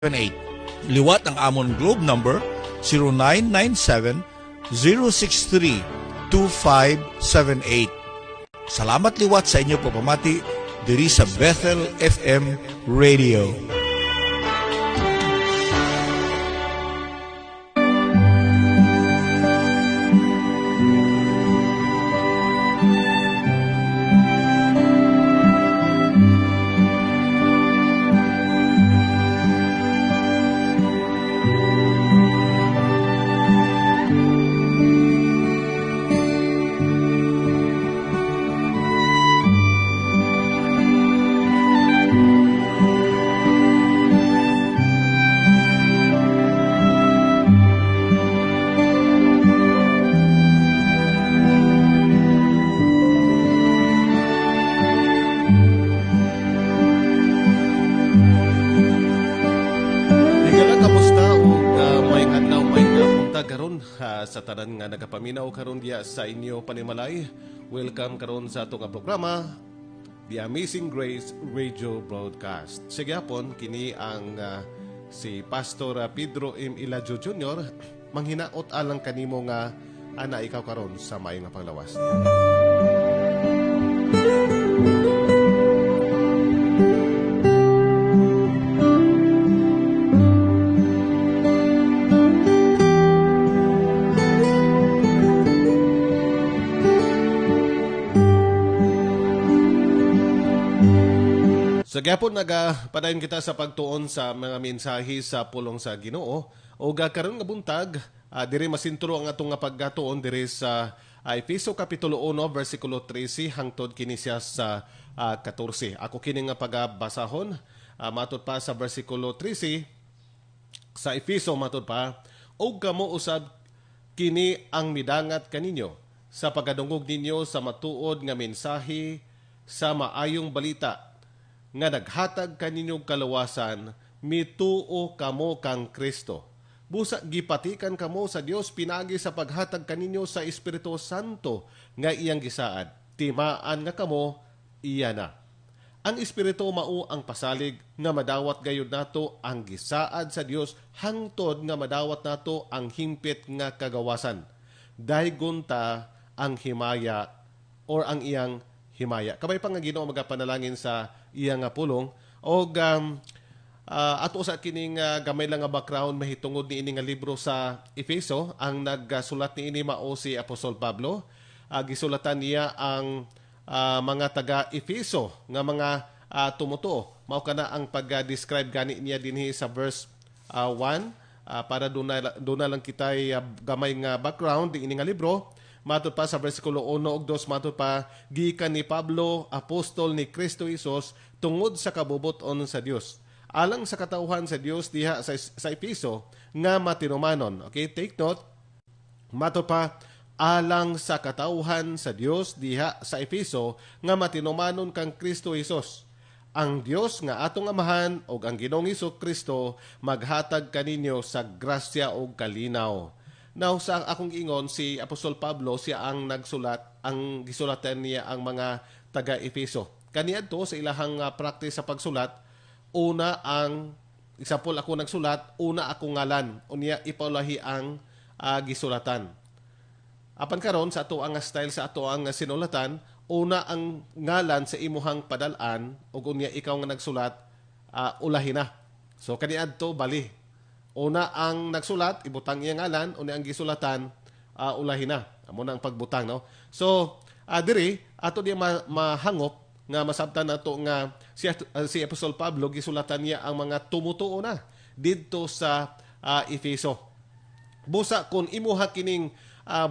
08. Liwat ang amon Globe number 0997-063-2578. Salamat liwat sa inyo pagpamati diri sa Bethel FM Radio. Sa tanan nga nagapaminaw karon diya sa inyo panimalay, welcome karon sa atong programa The Amazing Grace Radio Broadcast. Sige hapon kini ang si Pastor Pedro M. Ilajo Jr. manghinaot alang kanimo nga ana ikaw karon sa maayong nga panglawas. So gyapon nagapadayon kita sa pagtuon sa mga mensahe sa pulong sa Ginoo o karon nga buntag diri masintro ang atong nga paggatuon diri sa Efeso kapitulo 1 bersikulo 13 hangtod kini siya sa 14. Ako kini nga pagabasahon matud pa sa bersikulo 13 sa Efeso matud pa og kamo usab kini ang midangat kaninyo sa pagadungog ninyo sa matuod nga mensahe sa maayong balita nga naghatag kaninyong kalawasan, mituo kamo kang Kristo. Busa gipatikan kamo sa Dios pinagi sa paghatag kaninyo sa Espiritu Santo nga iyang gisaad. Timaan nga kamo iya na. Ang Espiritu mao ang pasalig nga madawat gayud nato ang gisaad sa Dios hangtod nga madawat nato ang himpit nga kagawasan. Daygon ta ang himaya or ang iyang himaya. Kabay pa nga Ginoo magapanalangin sa iyang pulong og ato sa kining gamay lang nga background mahitungod ni ini nga libro sa Efeso. Ang nagsulat ni ini mao si Apostol Pablo. Gisulatan niya ang mga taga Efeso nga mga tumutuo. Mao kana ang pag-describe gani niya dinhi sa verse 1 para doon na lang kitay gamay nga background di ini nga libro. Matod pa sa versikulo 1 ug 2, matod pa, gikan ni Pablo, apostol ni Kristo Jesus, tungod sa kabubuton sa Dios. Alang sa katauhan sa Dios diha sa Efeso nga matinumanon. Okay, take note. Matod pa, alang sa katauhan sa Dios diha sa Efeso nga matinumanon kang Kristo Jesus. Ang Dios nga atong amahan ug ang Ginoong Kristo maghatag kaninyo sa grasya ug kalinaw. Now, sa akong ingon, si Apostol Pablo, siya ang nagsulat, ang gisulatan niya ang mga taga-Efeso. Kaniadto sa ilahang practice sa pagsulat, una ang, example ako nagsulat, una akong ngalan, unya ipaulahi ang gisulatan. Apan karon sa ato ang style sa ato ang sinulatan, una ang ngalan sa imuhang padalaan, ug unya ikaw nga nagsulat, ulahi na. So, kaniadto, bali. Una ang nagsulat, ibutang iyang ngalan, una ang gisulatan, ulahin na. Amo na ang pagbutang, no? So, diri, ato diya mahangop nga masabtan nato nga si Apostol Pablo, gisulatan niya ang mga tumutuo na didto sa Efeso. Busa, kung imuha kining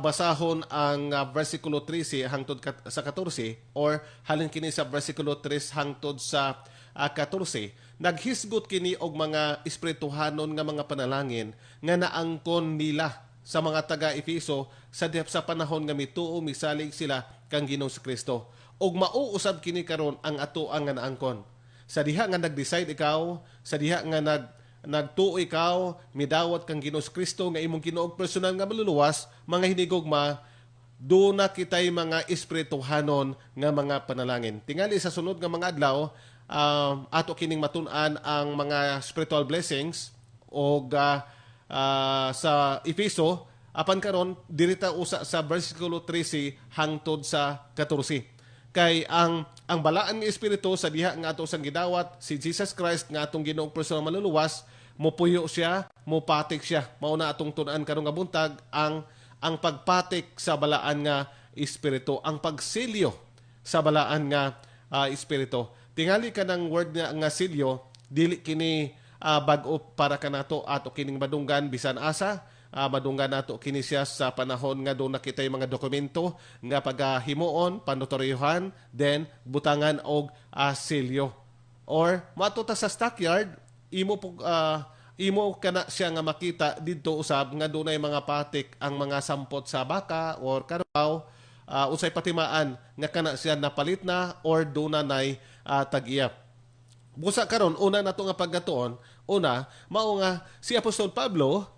basahon ang versikulo 13 hangtod sa 14 or halin kini sa versikulo 3 hangtod sa 14, naghisgot kini og mga espirituhanon nga mga panalangin nga naangkon nila sa mga taga-Efeso sa panahon nga mituo misalig sila kang Ginoong Kristo. Og mauusab kini karon ang ato ang nga naangkon. Sa diha nga nag-decide ikaw, sa diha nga nagtuo ikaw, midawat kang Ginoong Kristo nga imong Ginoo personal nga maluluwas, mga hinigugma, doon na kitay mga espirituhanon nga mga panalangin. Tingali sa sunod nga mga adlaw, ato kining matun-an ang mga spiritual blessings o sa Efeso, apan karon dirita usa sa versikulo 13 hangtod sa 14. Kay ang balaan nga espiritu sa diha nga ato sang gidawat si Jesus Christ nga atong Ginoong personal maluluwas, mopuyo siya, mopatik siya. Mao na atong tun-an karon nga buntag ang pagpatik sa balaan nga espiritu, ang pagsilyo sa balaan nga espiritu. Tingali ka ng word nga silyo, dili kini bag-o para kanato ato kining madunggan bisan asa. Madunggan nato kini siya sa panahon nga doon nakita yung mga dokumento nga paghimuon, panotoryohan, then butangan og silyo. Or matuta sa stockyard, imo kana siya nga makita didto usab nga doon ay mga patik ang mga sampot sa baka or karabaw, usay patimaan nga kana siya napalit na or doon na nay tag-iya. Busa karon una nato nga pagkatuon, mao nga si Apostol Pablo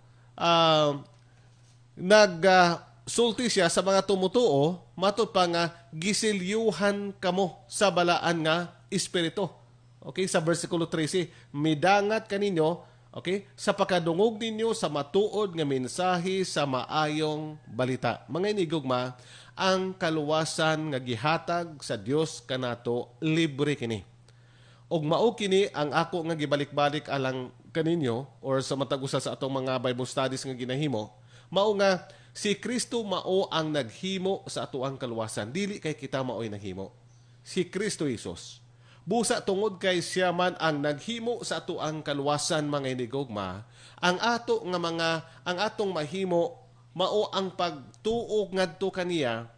nagsulti siya sa mga tumutuo, matud pa nga gisilyuhan kamo sa balaan nga espiritu. Okay, sa versikulo 13, midangat kaninyo, okay, sa pakadungog ninyo sa matuod nga mensahe sa maayong balita. Mga inigugma, ang kaluwasan nga gihatag sa Dios kanato libre kini. Og mao kini ang ako nga gibalik-balik alang kaninyo or sa matag-usa sa atong mga Bible studies nga ginahimo, mao nga si Kristo mao ang naghimo sa atoang kaluwasan, dili kay kita mao'y naghimo. Si Kristo Jesus. Busa tungod kay siya man ang naghimo sa atoang kaluwasan, mga inigugma, ang atong mahimo mao ang pagtuog ngadto kaniya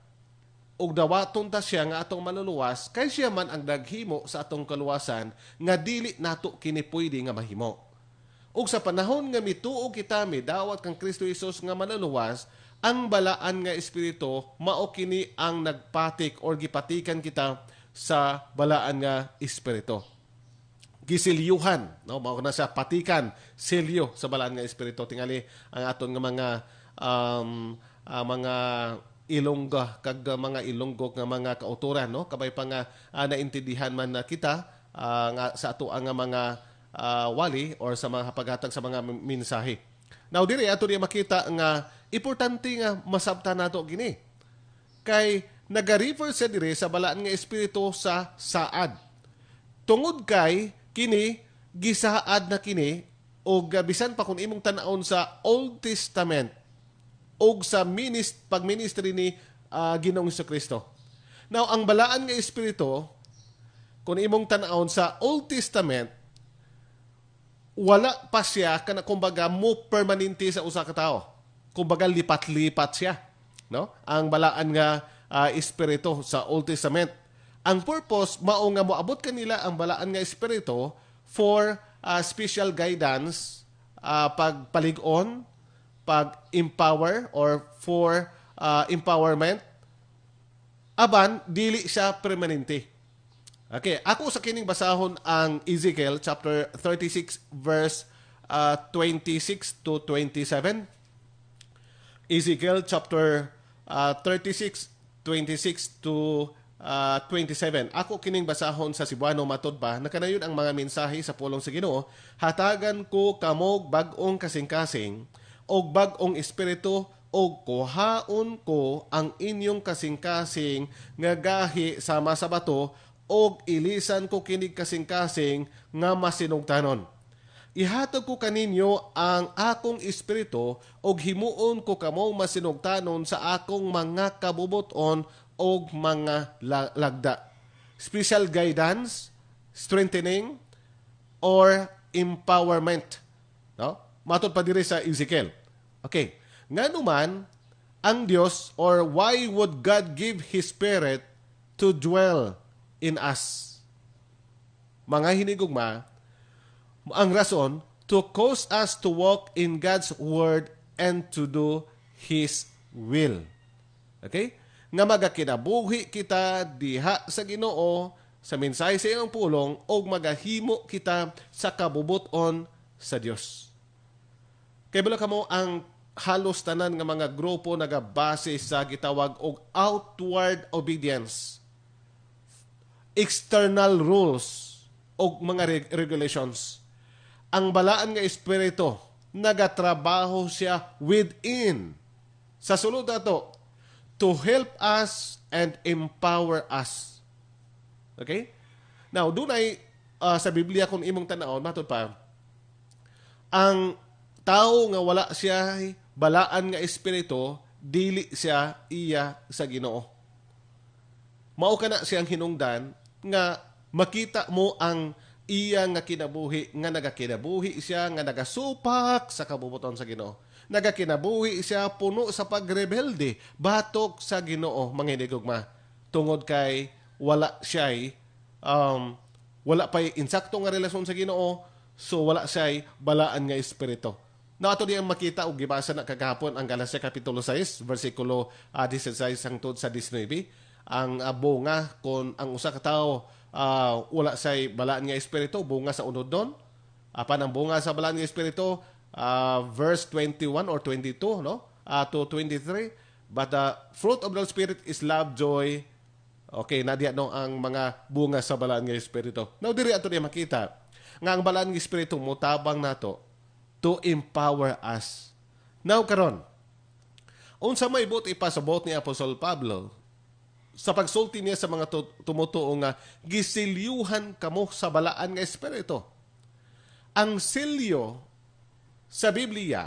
ug dawaton ta siya nga atong maluluwas kay siya man ang naghimo sa atong kaluwasan nga dili nato kini pwede nga mahimo. Ug sa panahon nga mituog kita midawat kang Kristo Jesus nga maluluwas, ang balaan nga espiritu mao kini ang nagpatik or gipatikan kita sa balaan nga espiritu. Gisilyuhan, no, mao na siya patikan, silyo sa balaan nga espiritu. Tingali ang aton nga mga ilongga kag mga ilonggok nga mga kauturan, no, kabay pa nga naintindihan man na kita nga sa ato ang mga wali or sa mga paghatag sa mga mensahe. Now diri ato diya makita nga importante nga masabtan nato gini. Kay naga-refer sa diri sa balaan nga espiritu sa saad. Tungod kay kini gisaad na kini o bisan pa kung imong tan-awon sa Old Testament o sa pagministry ni Ginoong Jesucristo. Now ang balaan nga espiritu kung imong tan-awon sa Old Testament, wala pa siya kana kumbaga mo permanente sa usa ka tawo. Kumbaga lipat-lipat siya, no? Ang balaan nga espiritu sa Old Testament. Ang purpose mao nga moabot kanila ang balaan nga espiritu for special guidance, pagpalig-on, pag-empower or for empowerment. Aban dili siya permanente. Okay, ako sa kining basahon ang Ezekiel chapter 36 verse 26 to 27. Ezekiel chapter 36 26 to 27. Ako kining basahon sa Cebuano matud ba nakanayon ang mga mensahe sa pulong sa Ginoo, hatagan ko kamog bag-ong kasing-kasing og bag-ong espiritu og kuhaon ko ang inyong kasing-kasing nga gahi sama sa bato og ilisan ko kinig kasing-kasing nga masinugtanon. Ihatag ko kaninyo ang akong espiritu og himuon ko kamo masinugtanon sa akong mga kabubuton og mga lagda. Special guidance, strengthening, or empowerment. No? Matod pa diri sa Ezekiel. Okay. Nga naman, ang Diyos, or why would God give His Spirit to dwell in us? Mga hinigugma, ang rason, to cause us to walk in God's Word and to do His will. Okay? Nga magakinabuhi kita diha sa Ginoo, sa mensahe sa iyong pulong, o magahimo kita sa kabubuton sa Diyos. Kaya bala kamo ang halos tanan nga mga grupo nagabase sa gitawag og outward obedience. External rules og mga regulations. Ang balaan nga espiritu nagatrabaho siya within. Sa sulod nato, to help us and empower us. Okay? Now, dunay sa Biblia kung imong tanawon, matod pa, ang tao nga wala siya balaan nga espiritu, dili siya iya sa Ginoo. Mao kana siyang hinungdan nga makita mo ang iya nga kinabuhi, nga nagakinabuhi siya, nga nagasupak sa kabubuton sa Ginoo. Nagakinabuhi siya puno sa pagrebelde, batok sa Ginoo, mga hinigugma. Tungod kay wala siya wala pa'y insakto nga relasyon sa Ginoo, so wala siya balaan nga espiritu. Na ato diyang makita o gibasa na kagahapon ang Galacia Kapitulo 6, versikulo 16 hangtod sa 19. Ang bunga kung ang usa ka tawo wala siya balaan nga espiritu, bunga sa unod doon. Apan ang bunga sa balaan nga espiritu, verse 21 or 22 to 23. But the fruit of the Spirit is love, joy. Okay, na diya ang mga bunga sa balaan nga espiritu. Now, diri ato diya makita nga ang balaan nga espiritu mutabang nato to empower us. Now, karon, unsa may buti pa sa buot ni Apostol Pablo sa pagsulti niya sa mga tumutuo nga gisilyuhan kamo sa balaan nga espiritu. Ang silyo sa Biblia,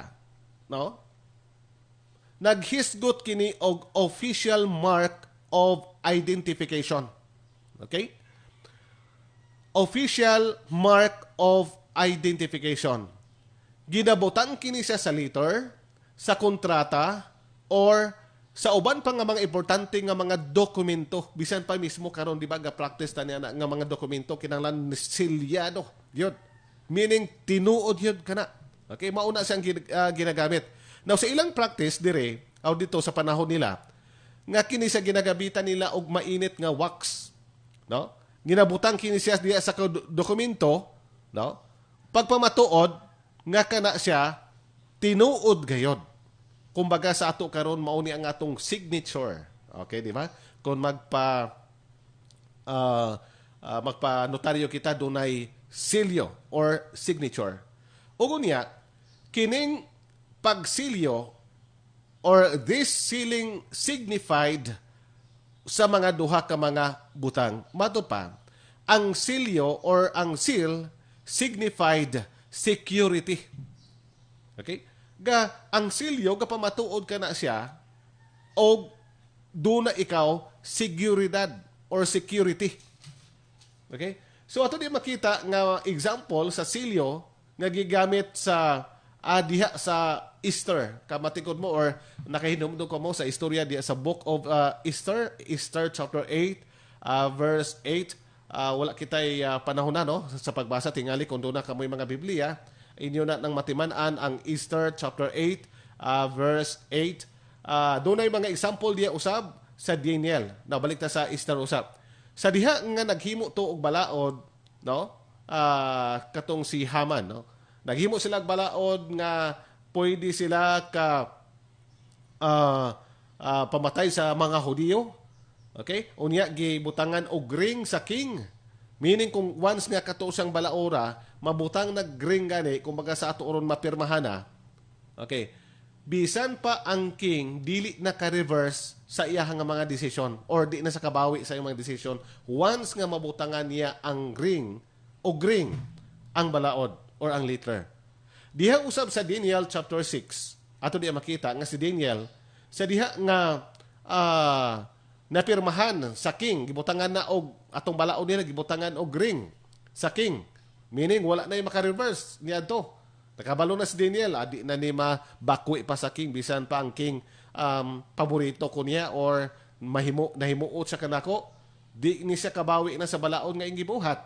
naghisgot kini og official mark of identification. Okay? Official mark of identification. Ginabutan kini siya sa letter, sa kontrata, or sa uban pa nga mga importante nga mga dokumento. Bisan pa mismo karon di ba ga-practice ta niya nga mga dokumento kinahanglan silyado. Yun. Meaning tinuod yun kana. Okay, mauna siyang ginagamit. Now, sa ilang practice, dire, o dito sa panahon nila, nga kini sa ginagabitan nila og mainit nga wax. No? Ginabutang kini siya diya sa dokumento, no? Pagpamatuod, nga kana siya, tinuod gayod. Kumbaga sa ato karon mauni ang atong signature. Okay, di ba? Kung magpa-notaryo kita, dunay silyo or signature. Ugo niya, kining pagsilyo or this sealing signified sa mga duha ka mga butang. Mato pa, ang silyo or ang seal signified security. Okay? Ang silyo, kapamatuod ka na siya, o doon na ikaw, seguridad or security. Okay? So, ato di makita nga example sa silyo nga gigamit sa diha sa Easter. Kamatikod mo or nakahinumdum ko mo sa istorya diha sa book of Easter chapter 8, verse 8. Wala kitay panahon na sa pagbasa, tingali kung doon na kamoy mga Biblia. Inyo na nang matiman-an ang Easter chapter 8, verse 8. Doon ay mga example diha usab sa Daniel. Balik ta sa Easter usab. Sa diha nga naghimo to og balaod, katong si Haman, naghimo sila og balaod nga pwede sila pamatay sa mga Hudiyo. Okay? Unya gibutangan og ring sa king. Meaning kung once nga kato siyang balaora, mabutang nag-ring gani, kumbaga sa ato oron mapirmahan na. Okay. Bisan pa ang king dili na ka-reverse sa iyang mga desisyon or di na sa kabawi sa iyang mga desisyon once nga mabutangan niya ang ring o ring ang balaod or ang letter. Diha usab sa Daniel chapter 6. Ato diya makita nga si Daniel sa diha nga napirmahan sa king, gibutangan na og atong balaod nila gibutangan og ring sa king. Meaning wala na yung maka-reverse niya to. Nakabalo na si Daniel, adi na ni mabakwi pa sa king, bisan pa ang king paborito ko niya or nahimuot sa kanako, di ni siya kabawi na sa balaod nga gibuhat.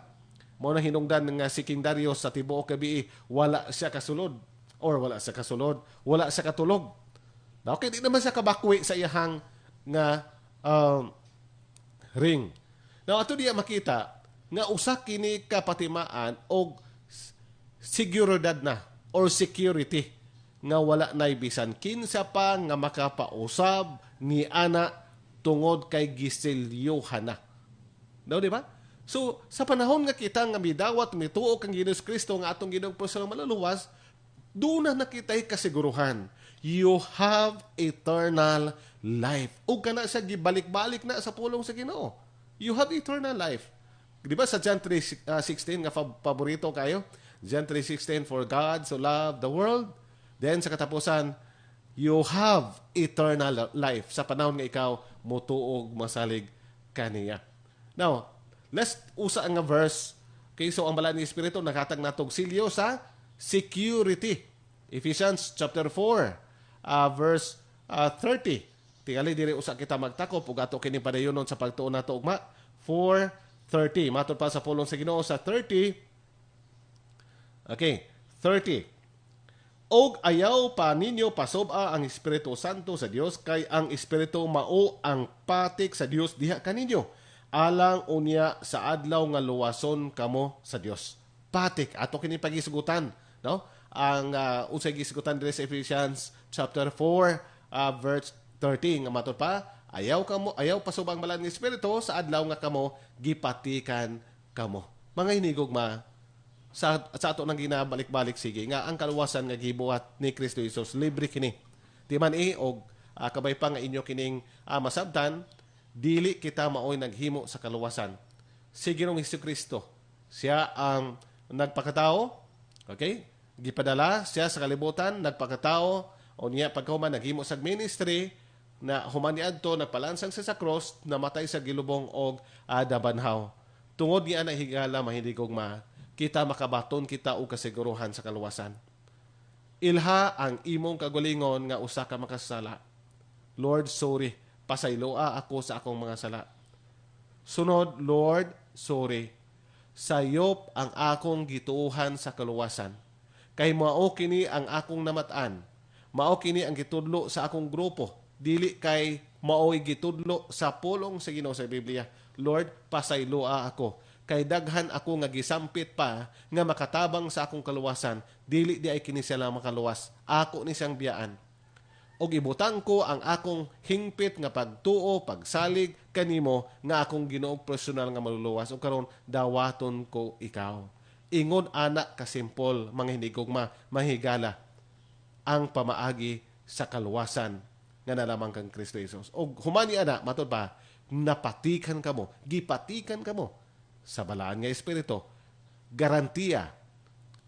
Mao na hinungdan nga si King Darius sa tibuok gabi, wala siya kasulod or wala siya kasulod, wala siya katulog. Okay, di naman siya kabakwi sa iyahang nga ring. Now, ato diya makita nga usa kini kapatimaan og seguridad na or security nga wala na bisan kinsa pa nga makapausab ni ana tungod kay gisilyohan na. No, di ba? So, sa panahon nga kita nga midawat, mituo kang Ginoong Kristo nga atong Ginoong personal maluluwas, doon na nakita'y kasiguruhan. You have eternal life. O ka na siya gibalik-balik na sa pulong sa Ginoo. You have eternal life. Di ba sa John 3:16 nga paborito kayo? John 3:16, for God so loved the world. Then sa katapusan, you have eternal life. Sa panahon nga ikaw, mutuog masalig kaniya. Now, let's usa nga verse. Okay, so ang Balaan ng Espiritu nakatag natog silyo sa security. Ephesians chapter 4, verse 30. Tingali diri usa kita magtakop ug ato kini padayonon sa pagtuon nato ugma 4:30. Matod pa sa pulong sa Ginoo sa 30. Okay, 30. Og ayaw pa ninyo pasob-a ang Espiritu Santo sa Dios kay ang Espiritu mao ang patik sa Dios diha kaninyo. Alang unya sa adlaw nga luwason kamo sa Dios. Patik ato kini pagisugutan, no? Ang unsay gisigutan diri sa Ephesians chapter 4 verse 30 nga matod pa, ayaw pasob ang Balaan nga Espiritu sa adlaw nga kamo gipatikan kamo. Mga hinigugma, sa ato nang ginabalik-balik sige nga ang kaluwasan nga gibuhat ni Kristo Jesus libre kini. Di man og kabay pa nga inyo kining masabtan, dili kita maoy naghimo sa kaluwasan. Si Ginoong Hesukristo, siya ang nagpakatao, okay? Gipadala siya sa kalibutan, nagpakatao, o niya pagkahuman naghimo sa ministry, na humaniadto, nagpalansang sa cross, namatay sa gilubong og dabanhaw. Tungod niya na higala mahindigog kita makabaton kita og kasiguruhan sa kaluwasan. Ilha ang imong kagulingon nga usa ka makasala. Lord, sorry. Pasayloa ako sa akong mga sala. Sunod, Lord, sorry. Sayop ang akong gituuhan sa kaluwasan. Kay mao kini ang akong namatan. Mao kini ang gitudlo sa akong grupo. Dili kay mao'y gitudlo sa pulong sa Ginoo sa Biblia. Lord, pasayloa ako. Kay daghan ako nga gisampit pa nga makatabang sa akong kaluwasan. Dili di ay kini sila makaluwas. Ako ni siyang biyaan. Og ibutang ko ang akong hingpit nga pagtuo, pagsalig kanimo nga akong Ginoong personal nga maluluwas. O karon dawaton ko ikaw. Ingon anak kasimpol, mga hinigugma, mahigala ang pamaagi sa kaluwasan nga nalamang kang Kristo Jesus. Og humani anak, matod ba, napatikan kamo, gipatikan kamo sa Balaan nga Espiritu. Garantiya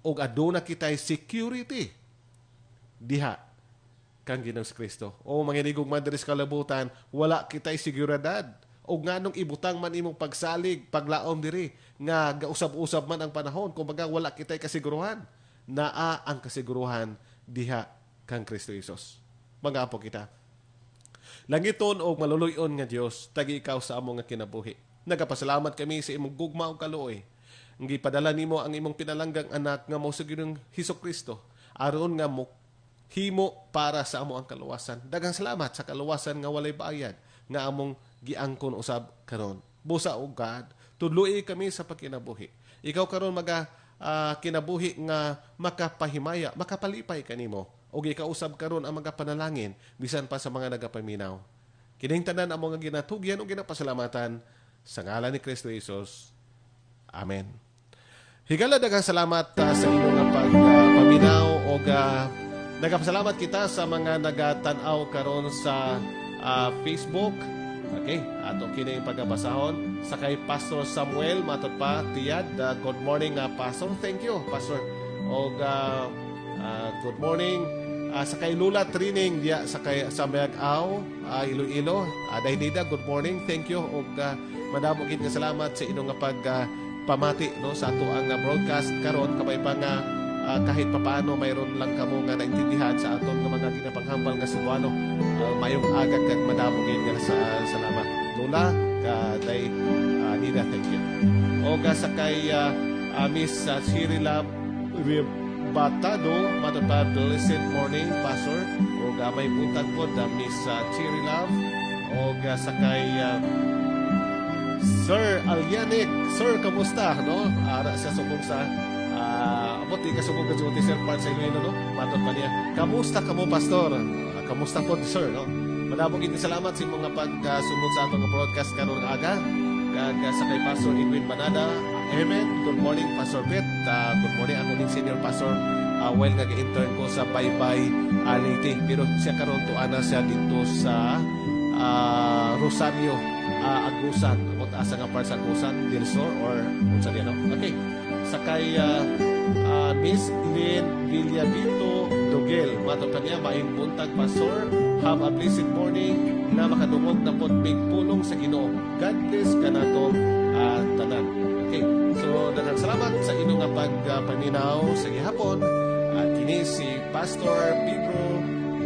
og aduna kitay security diha kang Ginoong Kristo. O mga hinigugma diri sa kalabutan, wala kitay seguridad. O nga nung ibutang man imong pagsalig, paglaom diri, nga gausab-usab man ang panahon, kumbaga wala kitay kasiguruhan. Naa ang kasiguruhan diha kang Kristo Jesus. Mga apo kita. Langiton o maluluyon nga Dios, tagi ikaw sa among nga kinabuhi. Nagapasalamat kami sa imong gugma o kaluoy. Ang gipadala nimo ang imong pinalanggang anak nga mao sa Ginoong Hesukristo. Aron nga mo himo para sa amo ang kaluwasan. Daghang salamat sa kaluwasan nga walay bayad nga among giangkon usab karon. Busa o God, tudloi kami sa pagkinabuhi. Ikaw karon kinabuhi nga makapahimaya, makapalipay kanimo. Og ikaw usab karon ang mga panalangin bisan pa sa mga nagapaminaw. Kining tanan amo nga ginatugyan o ginapasalamatan sa ngalan ni Kristo Jesus. Amen. Higala daghang salamat sa inyong pagpaminaw og nagapasalamat kita sa mga nagatanaw karon sa Facebook. Okay, ato kini pagabasahon sa kay Pastor Samuel matod pa tiyad. Good morning Pastor. Thank you Pastor. Og good morning sa kay Lula Trining diya sa kay sa Mayag-aw, Iloilo. Daynida, good morning. Thank you og madamo gid nga salamat sa inyong pamati no sa ato ang broadcast karon kabay pa nga kahit papaano mayroon lang kamo nga naintindihan sa aton nga mga ginapanghambal nga Cebuano. Mayong agad kag madamo gid nga salamat. Lula day Nida, thank you. O sa kay Miss Cirila Batado, matod pa blessed morning Pastor. O may buntag po Miss Cirila. O sa kay Sir Alyanik. Sir, kamusta? No? Ara sa subong sa abot di kasubong ka sa Sir Part sa Iloilo, no? Matod pa niya. Kamusta ka mo, Pastor? Kamusta po, Sir, no? Madamong salamat sa mga pagkasunod sa atong broadcast karon aga. sa kay Pastor Edwin Banada. Amen. Good morning, Pastor Beth. Good morning. Ako din Senior Pastor. While nag-intern ko sa Baybay Leyte. Pero siya karon to ana siya dito sa Rosario, Agusan. Kung asa nga par sa Agusan, Del Sur, or unsa diyan, no? Okay. Sakay Miss Lynn Villapito Dogel. Mato kaniya, maayong buntag, Pastor. Have a blessed morning na makadungog na pod pulong sa Ginoo. God bless kanatong tanan. Okay. So, daghang salamat sa inyong pagpaminaw sa gihapon. Kini si Pastor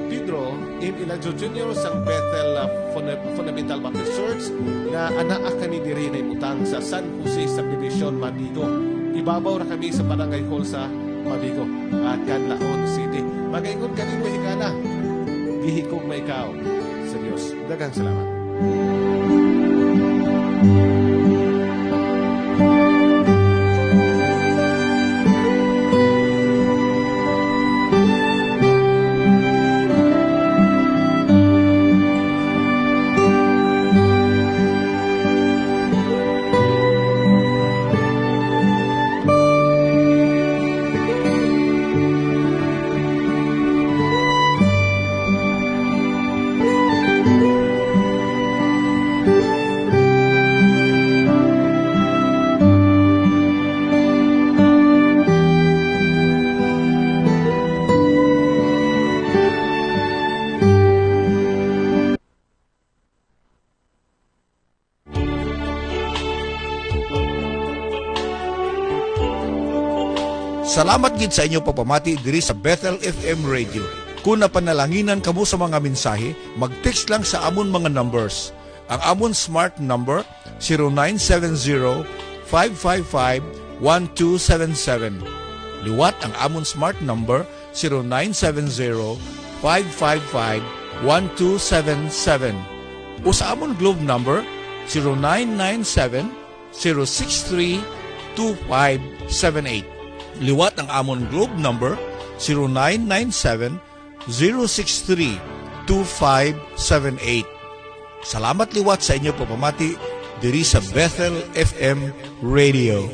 Pedro M. Eladio Jr. sang Bethel Fundamental Baptist Church na anaa kami diri na imutang sa San Jose Subdivision, Mabigo. Ibabaw ra kami sa Barangay Hall sa Mabigo, Canlaon City. Magaingon kami mo higala. Gihikog may ikaw sa Diyos. Daghang salamat. Salamat gid sa inyo papamati diri sa Bethel FM Radio. Kung napanalanginan kamo sa mga mensahe, mag-text lang sa amon mga numbers. Ang amon smart number 0970-555-1277. Liwat ang amon smart number 0970-555-1277. O sa amon globe number 0997-063-2578. Liwat ang amon globe number 0997-063-2578. Salamat liwat sa inyo papamati diri sa Bethel FM Radio.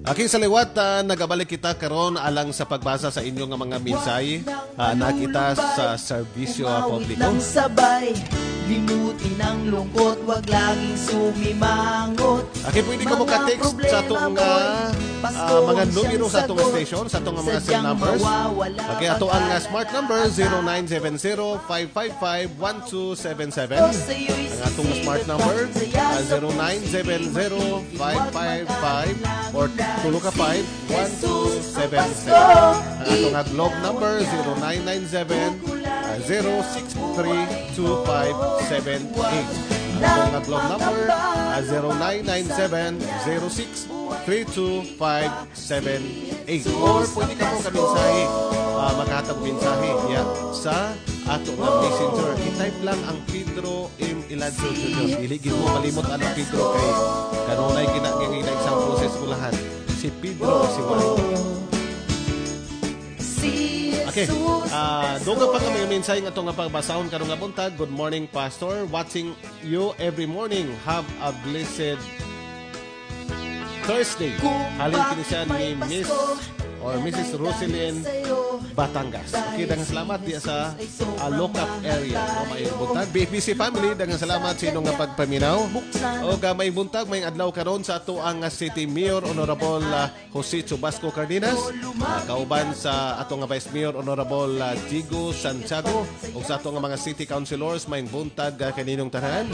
Aking saliwat, nagabalik kita karon alang sa pagbasa sa inyong mga mensahe na kita sa serbisyo publiko. Sabay, limutin ang lungkot, wag laging sumimangot. Okay, pwede ka mo ka-text sa itong mga numero sa itong station, sa itong mga cell numbers. Okay, ito ang smart number 0970-555-1277. Ang atong smart number 0970-555 or tulo ka 5-1277. Ang atong globe number 0997-063-2578. Ang atong globe number 0997-06-32578. Or pwede ka mo ka-mensahe, maghatag mensahe sa ato nga messenger. I-type lang ang Pedro M. Eladio Jr. Iligin mo, malimot ang Pedro kay kanunay ginagingin na isang process ko lahat. Si Pedro si Juan. Okay, doon pa kami yung mensahe nga itong pagbasahon karong nga buntag. Good morning, Pastor. Watching you every morning. Have a blessed Thursday. Halin kini siya ni Miss or Mrs. Roselyn Batangas. Okay, daghang salamat diya sa Lockup area. May buntag. BFBC family, daghang salamat sa inyong pagpaminaw. O may buntag, may adlaw karon sa ato ang City Mayor Honorable Jose Chubasco Cardenas. Kauban sa ato nga Vice Mayor Honorable Jigo Santiago. O sa ato nga mga City Councilors, may buntag kaninong tanan.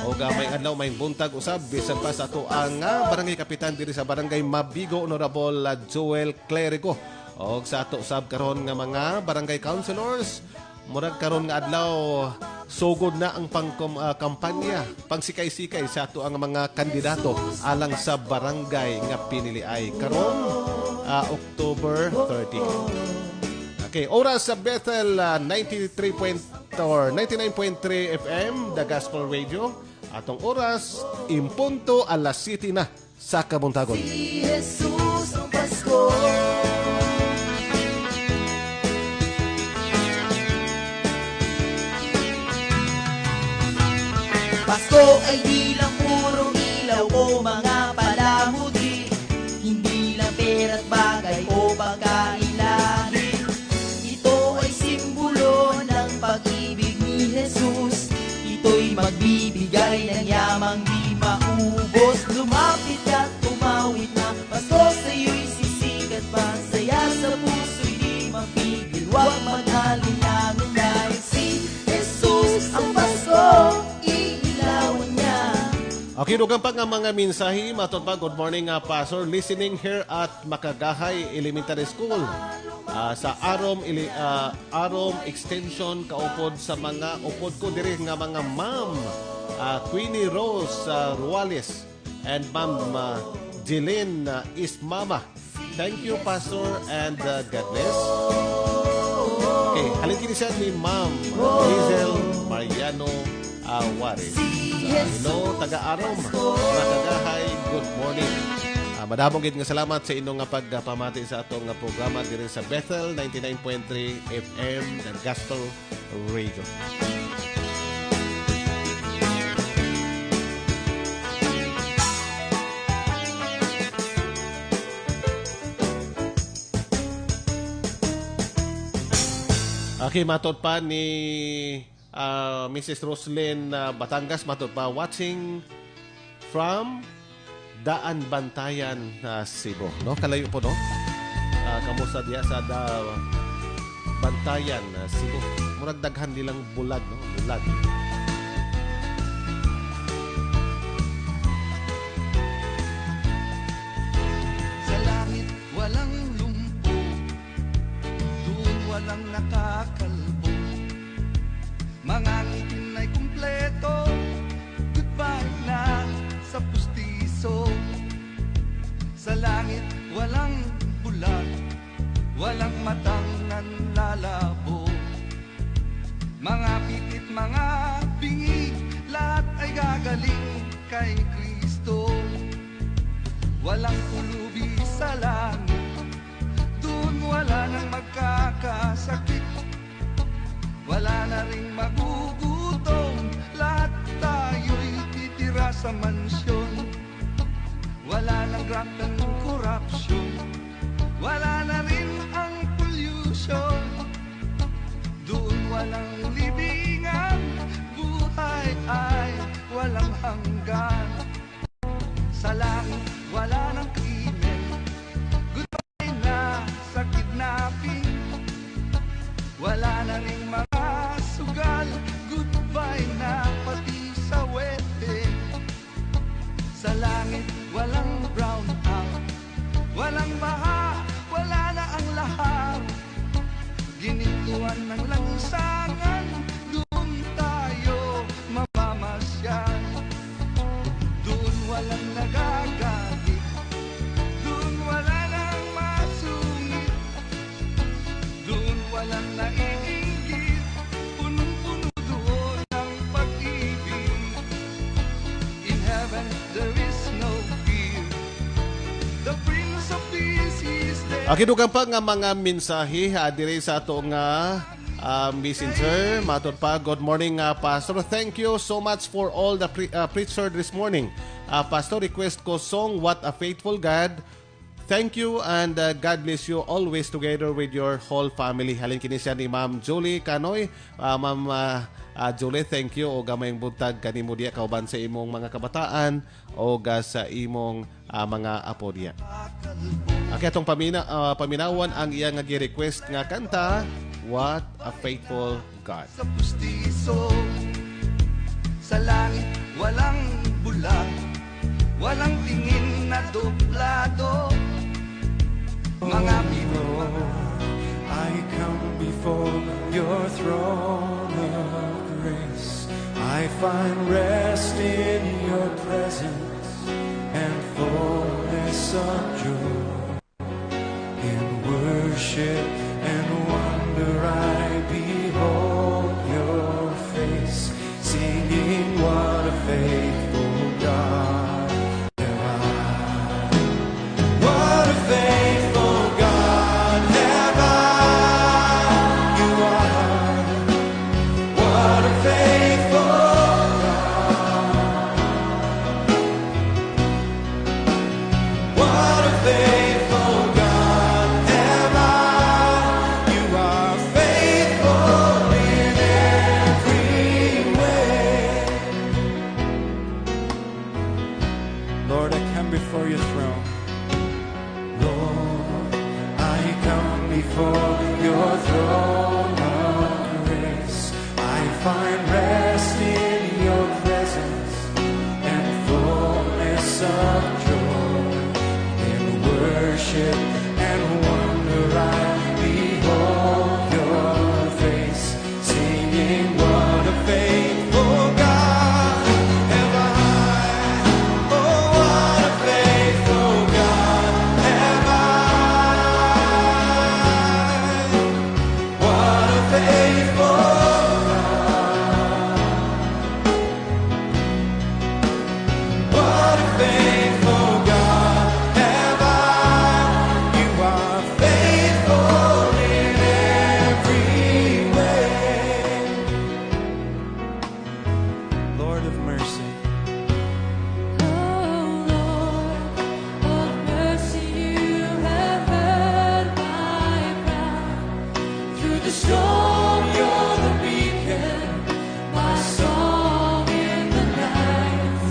O may adlaw, may buntag usab. Bisan pa sa ato ang Barangay Kapitan diri sa Barangay Mabigo Honorable Joel Clerico. O sa ato sab karon nga mga barangay councilors, murag karon nga adlaw sugod na ang kampanya, pangsikay-sikay sa ato ang mga kandidato alang sa barangay nga piniliay karon October 30. Okay, oras sa Bethel 93.3 or 99.3 FM, The Gospel Radio. Atong oras, impunto alas 7 na sa Kabuntagon. Si Jesus ang Pasko. Pasko ay di lang purong ilaw o mga palamuti, hindi lang pera't bagay o pagkailangan. Ito ay simbolo ng pag-ibig ni Jesus. Ito'y magbibigay ng yamang di maubos. Lumapit at tumawid na Pasko sa'yo'y sisikat pa. Saya sa puso'y di mapigil, huwag mag-alinlangan dahil si Jesus ang Pasko. Okay, dugang pa nga mga mensahe. Matot pa, good morning, Pastor. Listening here at Makagahay Elementary School. Sa Arom Extension, kaupod sa mga upod ko diri nga mga ma'am. Queenie Rose Ruales and Ma'am Jeline Ismama. Thank you, Pastor, and God bless. Okay, halin kini siya ni Ma'am Hazel Mariano Juarez. Hello, taga-Arom, Makagahay, good morning. Madamong gid nga salamat sa inyong nga pagpamati sa atong nga programa diri sa Bethel 99.3 FM, The Gospel Radio. Okay, matot pa ni Mrs. Roslyn Batangas, matot pa watching from Daan Bantayan, Cebu. No? Kalayo po, no? Kamusta diya sa Bantayan, Cebu. Murag daghan nilang bulag, no? Bulag. Sa langit walang lumpo, doon walang nakakalbo. Mga ngitin ay kumpleto, goodbye na sa pustiso. Sa langit walang bulag, walang matang nanlalabo. Mga pipit, mga bingi, lahat ay gagaling kay Kristo. Walang pulubi sa langit, doon wala nang magkakasakit. Wala na ring magugutom, lahat tayo'y titira sa mansyon. Wala nang graft ng corruption, wala na rin ang pollution. Doon walang libingan, buhay ay walang hanggan. Sa langit wala nang krimen, goodbye na sa kidnapping. Wala na ring mga sugal, goodbye na pati sa wedding. Sa langit walang brown out, walang baha, wala na ang lahar. Ginintuan ng lansangan, doon tayo mamamasyal. Doon walang nagagalit, doon wala nang masungit. Doon walang naiinggit, punong-puno doon ang pag-ibig. In heaven there is no fear, the Prince of Peace is there. Dugang pa nga mga mensahe diri sa atong messenger. Matot pa, good morning, Pastor. Thank you so much for all the preacher this morning. Pastor, request ko song What a Faithful God. Thank you and God bless you always together with your whole family. Halin kini siya ni Ma'am Julie Canoy. Ma'am Julie, thank you o gamayng buntag kanimo diya kauban sa imong mga kabataan o sa imong mga apo diya. Atong paminawan ang iya nga gi-request nga kanta, What a Faithful God. Sa pustiso, sa langit walang bulag, walang tingin na doblado. Mga bibig, I come before your throne of grace. I find rest in your presence and fullness of joy. In worship and wonder I behold your before your throne of grace. I find rest in your presence and fullness of joy. In worship and wonder I behold your face, singing what a faithful God have I. Oh, what a faithful God have I. What a faithful God. What a faithful God have I. You are faithful in every way. Lord of mercy. Oh Lord of mercy, you have heard my cry. Through the storm, you're the beacon, my song in the night.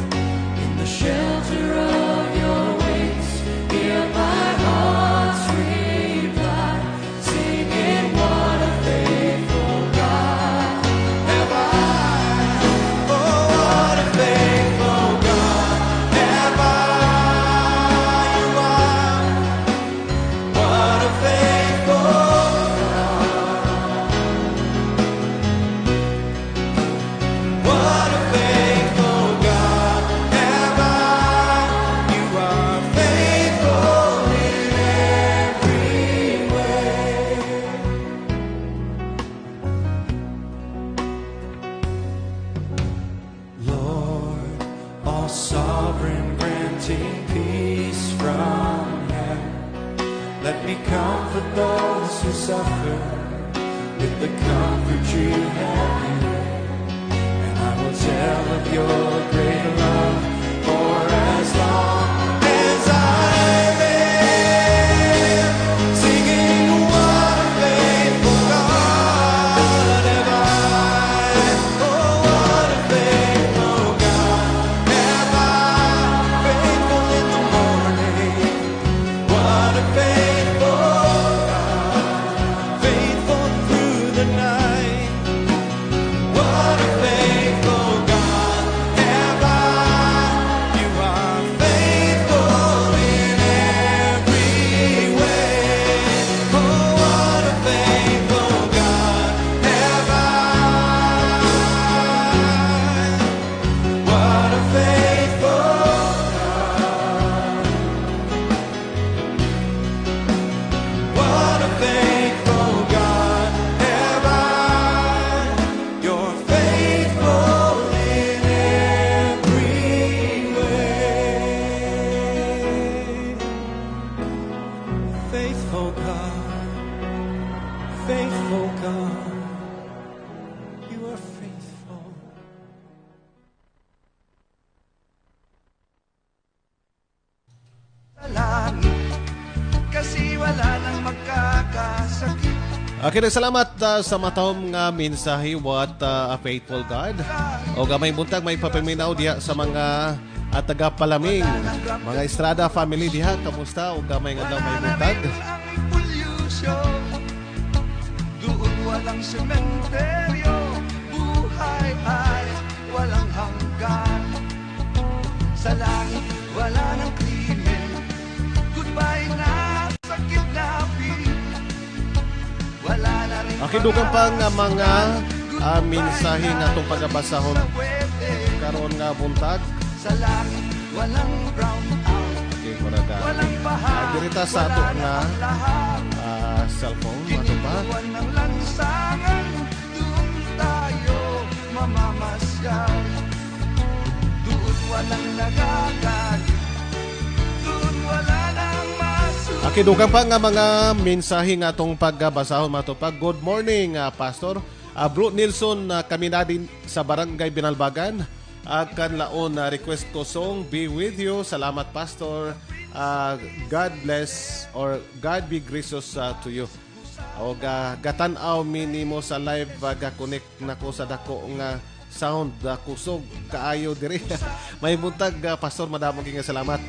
In the shelter of your wings, hear my heart's reply, singing what a faithful God have I. Oh, what a faithful God have I. You are. What a faithful God. What a faithful God have I. You are faithful in every way. Lord, all sovereign, granting peace from heaven, let me comfort those who suffer with the comfort you have given. And I will tell of your great love for as long as I live, singing what a faithful God have I. Oh, what a faithful God have I. Faithful in the morning. What a faithful God. Faithful through the night. What a faithful God have I. You are faithful in every way. Oh, what a faithful God have I. What a faithful God. What a faithful God have I. You're faithful in every way. Faithful God, faithful God, you are faithful. Sa langit, kasi wala nang magkakasakit. Okay, salamat sa matahom nga mensahe what a faithful God. O gamay buntag may papaminaw diha sa mga taga-Palaming, mga Estrada family diha. Kamusta? O gamay nga daw may buntag. Ang pollution, doon walang sementeryo, buhay ay walang hanggan. Sa langit, wala nang krimen, goodbye na sa kidnapping. Wala na rin Okay, dugang pa nga mga mensahe nga itong pagabasahon karon nga buntag. sa langit, walang brown out, Okay, muraga. walang baha, Dirita sa ato wala nga na ang lahat. cellphone, mato ba? Iniwan ng lansangan, doon tayo mamamasyal. Doon walang nagagalit, doon wala nang masusunod. Okay, dugang pa nga mga mensahe nga itong pagbasahon matupag. Good morning, Pastor. Bro Nilson, kami na din sa Barangay Binalbagan. Akan laon na request ko song Be With You. Salamat, Pastor. God bless or God be gracious to you. O gatanaw minimo sa live ga-connect nako sa dako nga sound kusog kaayo diri. May buntag Pastor, madamo gyud nga salamat.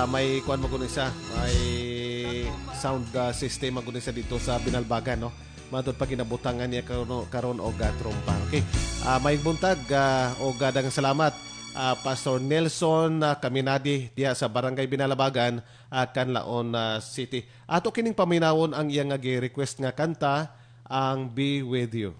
May kuan mo kuno isa. May sound system ang sa dito sa Binalbagan, no? Matod pag inabutangan niya karon og trompa. Okay. May buntag og daghang salamat Pastor Nelson Caminadi diha sa Barangay Binalabagan, Canlaon City. Ato kining paminawon ang iyang request nga kanta, ang Be With You.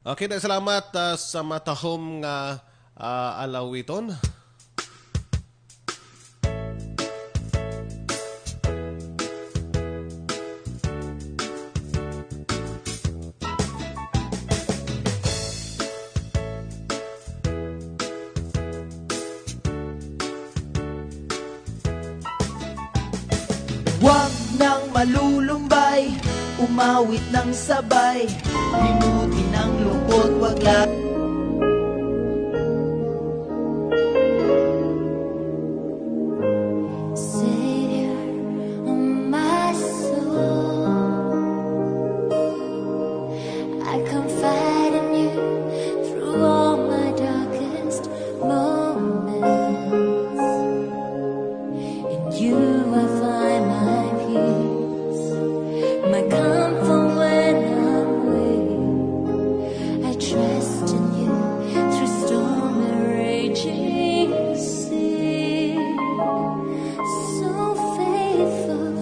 Okay, salamat sa matahom nga alawiton. Huwag nang malulumbay, umawit ng sabay, limutin ang lungkot, wag lang. Savior of my soul, I confide in you through all my darkest moments. In you I find my peace, my comfort when I'm weak. I trust in you through storm and raging sea. So faithful,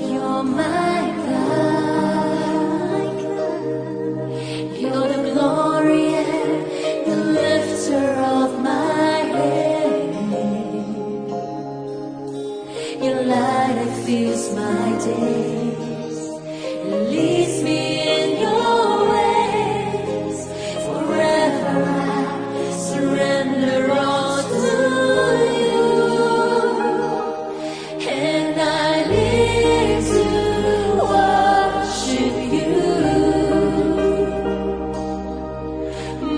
you're my God. You're the glory and the lifter of my head. Your light fills my days. It leads me in your ways. Forever I surrender all to you. And I live to worship you.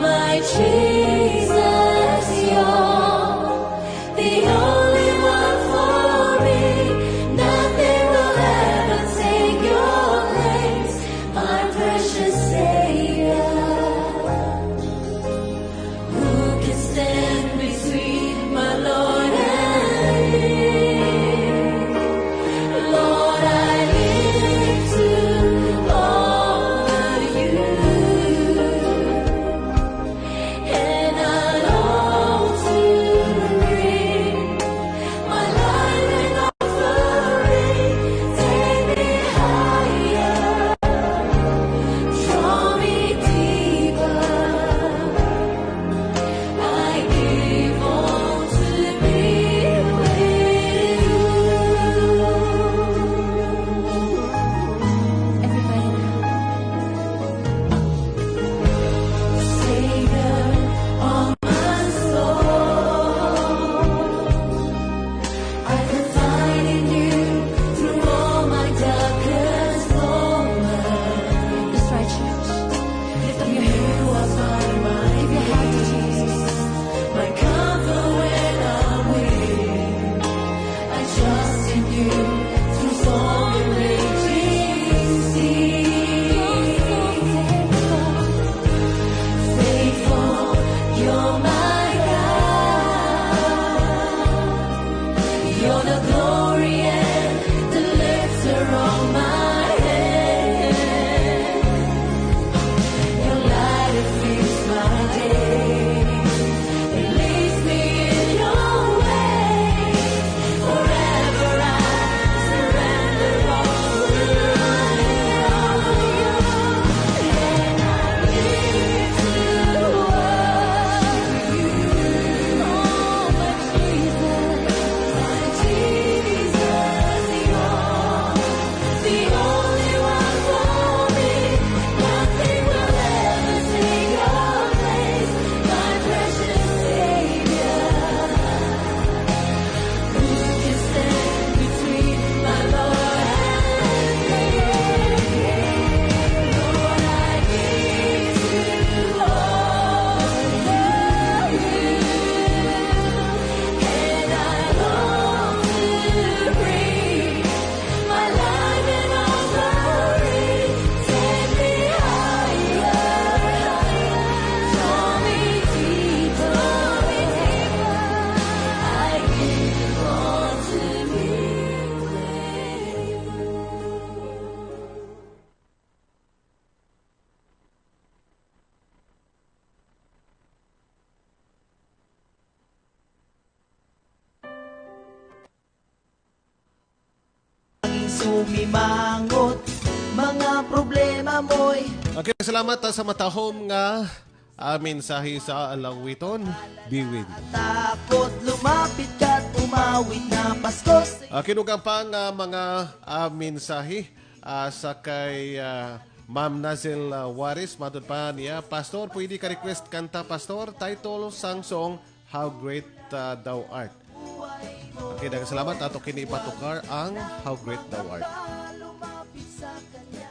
My Jesus, you're the only one for me. Nothing will ever take your place, my precious Savior. Who can stand between my Lord and me? Lord, I live to honor you. sumimangot. Mga problema mo'y Okay, salamat sa matahom nga mensahe sa alawiton. Biwin. takot. Lumapit ka't umawit na Pasko. Kinugang pa nga mga mensahe sa kay Ma'am Nazil Waris. Matod pa niya, Pastor, pwede ka request kanta, Pastor? Title sang song, How Great Thou Art. Okay, dagang salamat. Ato kini ipatukar ang How Great Thou Art. Lumapit sa kanya.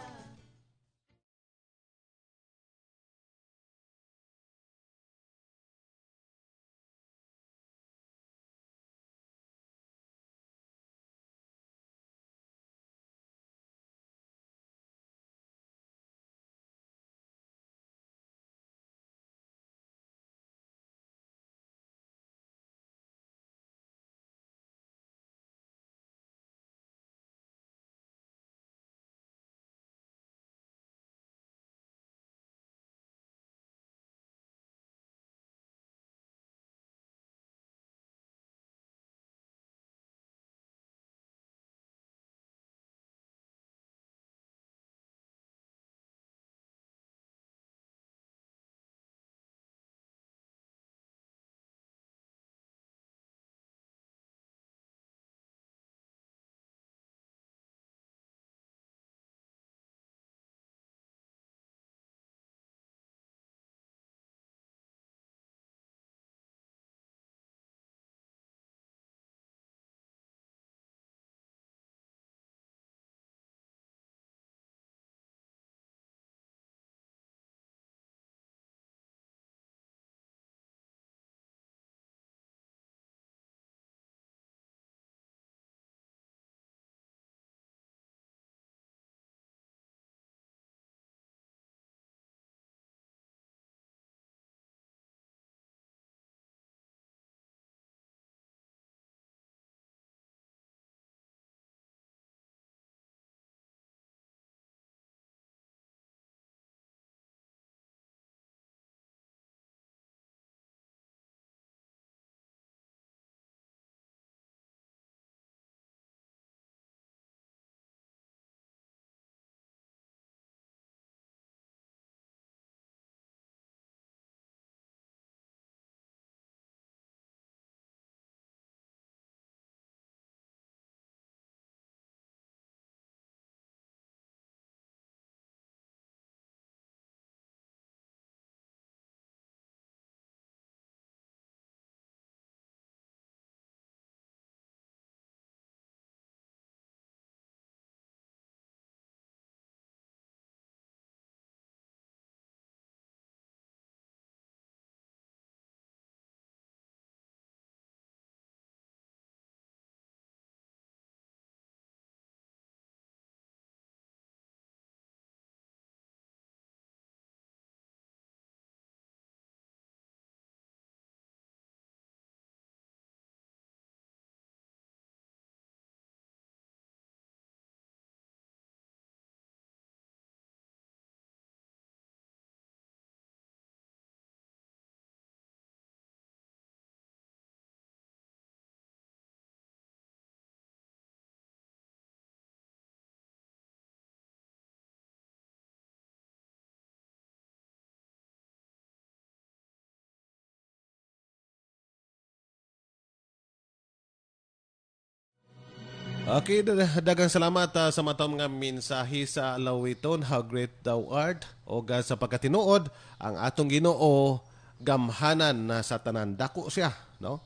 Okay, dagang salamat sa matang nga mensahe sa alawiton, How Great Thou Art. O sa pagkatinuod, ang atong Ginoo gamhanan na sa tanan. Dako siya, no?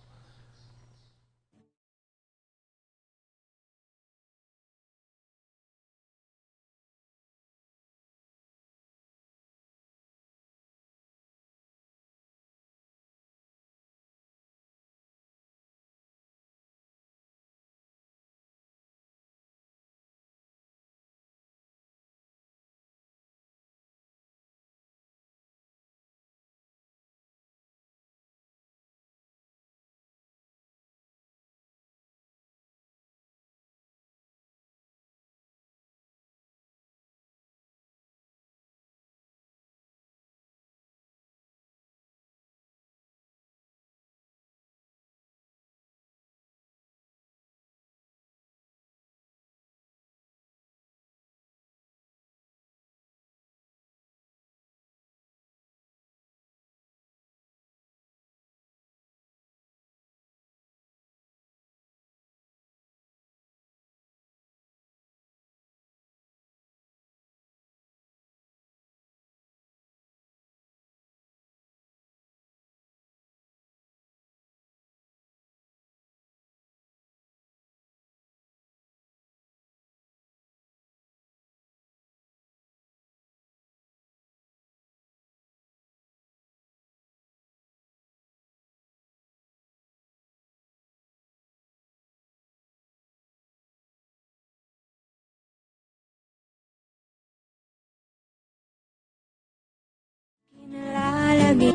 langit.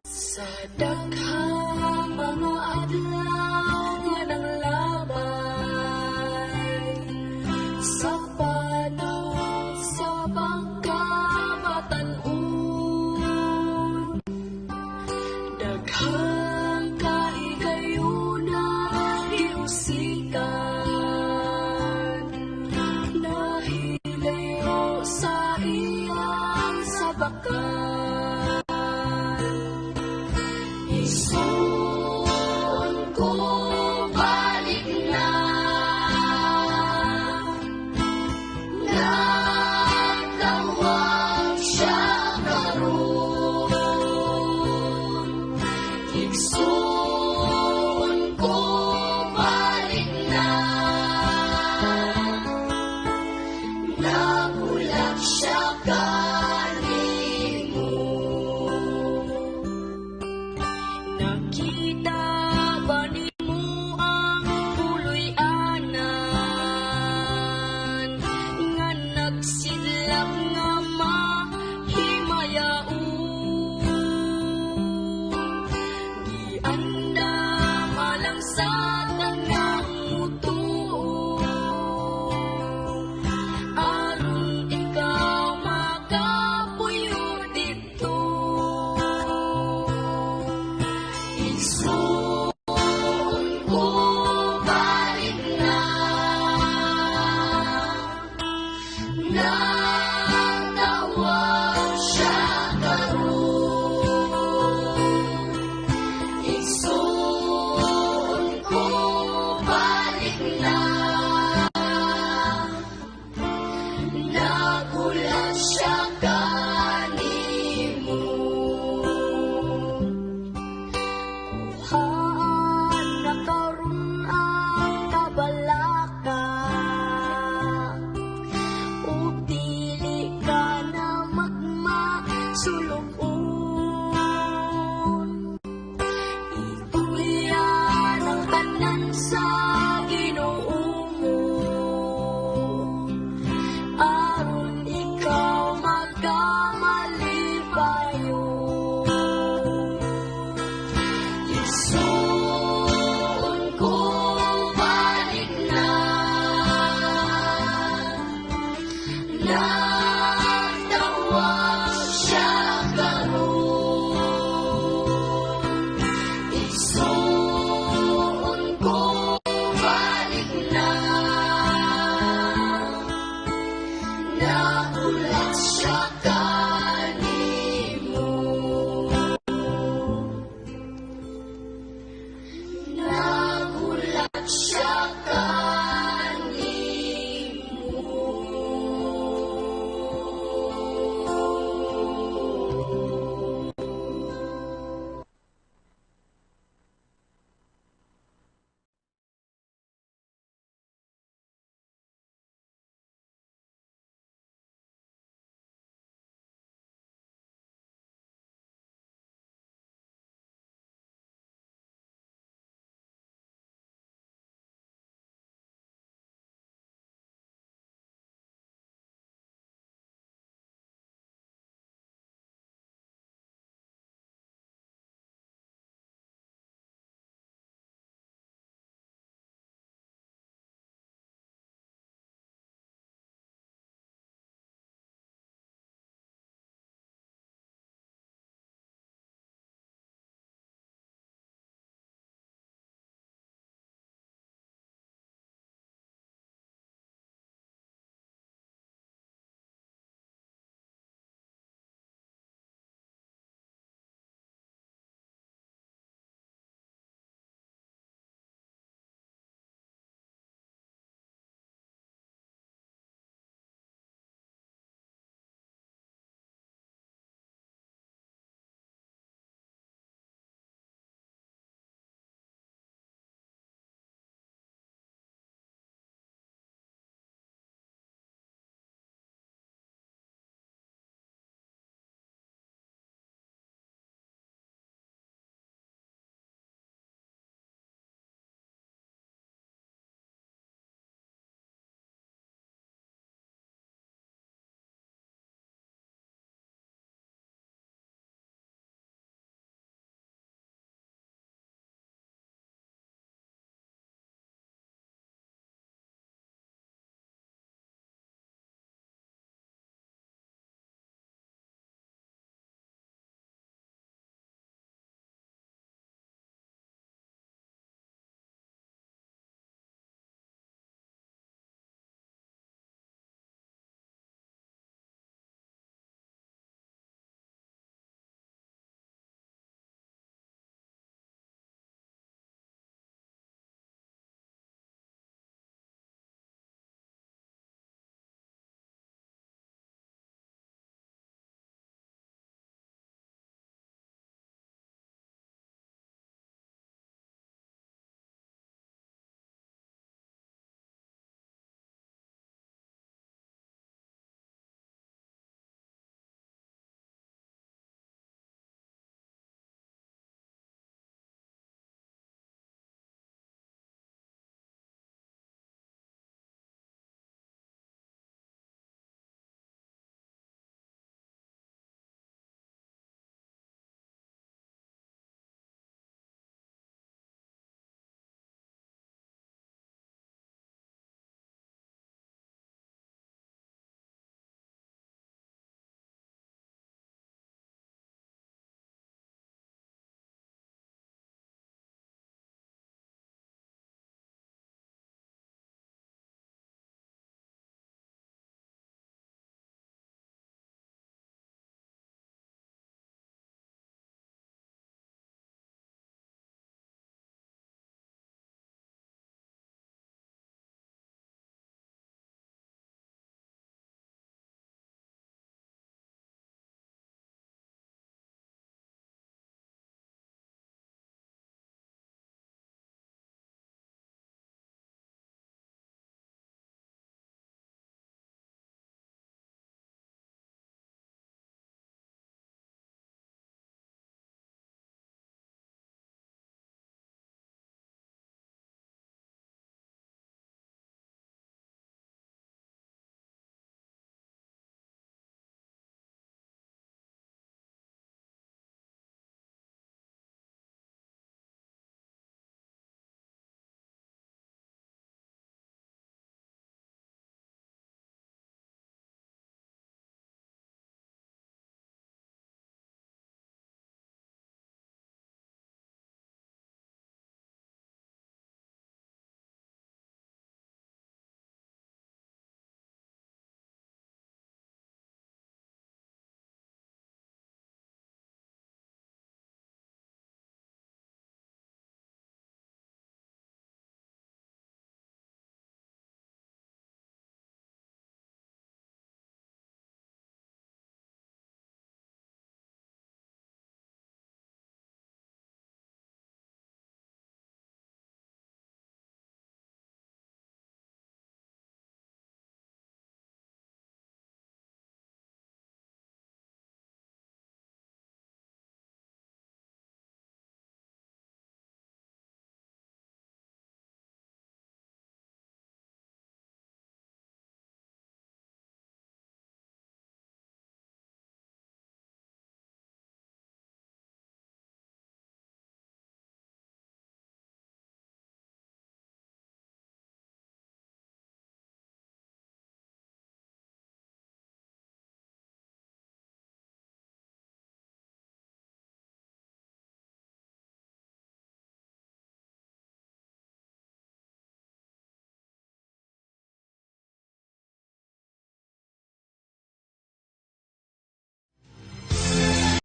Sa daghang mga adlaw nga nanglabay, sa panahon sa pagkamatan-on, daghang kaigayunan giusikan, nahilayo sa iyang sabakan. Isuon ko balik na, nagtawag siya karon. Isuon ko balik na, nagulat siya kanimo. Nakita ba nimo ang puloy-anan nga nagsidlak nga mahimayaon? Giandam alang sa tanang mutuo, aron ikaw makapuyo dito. Isuon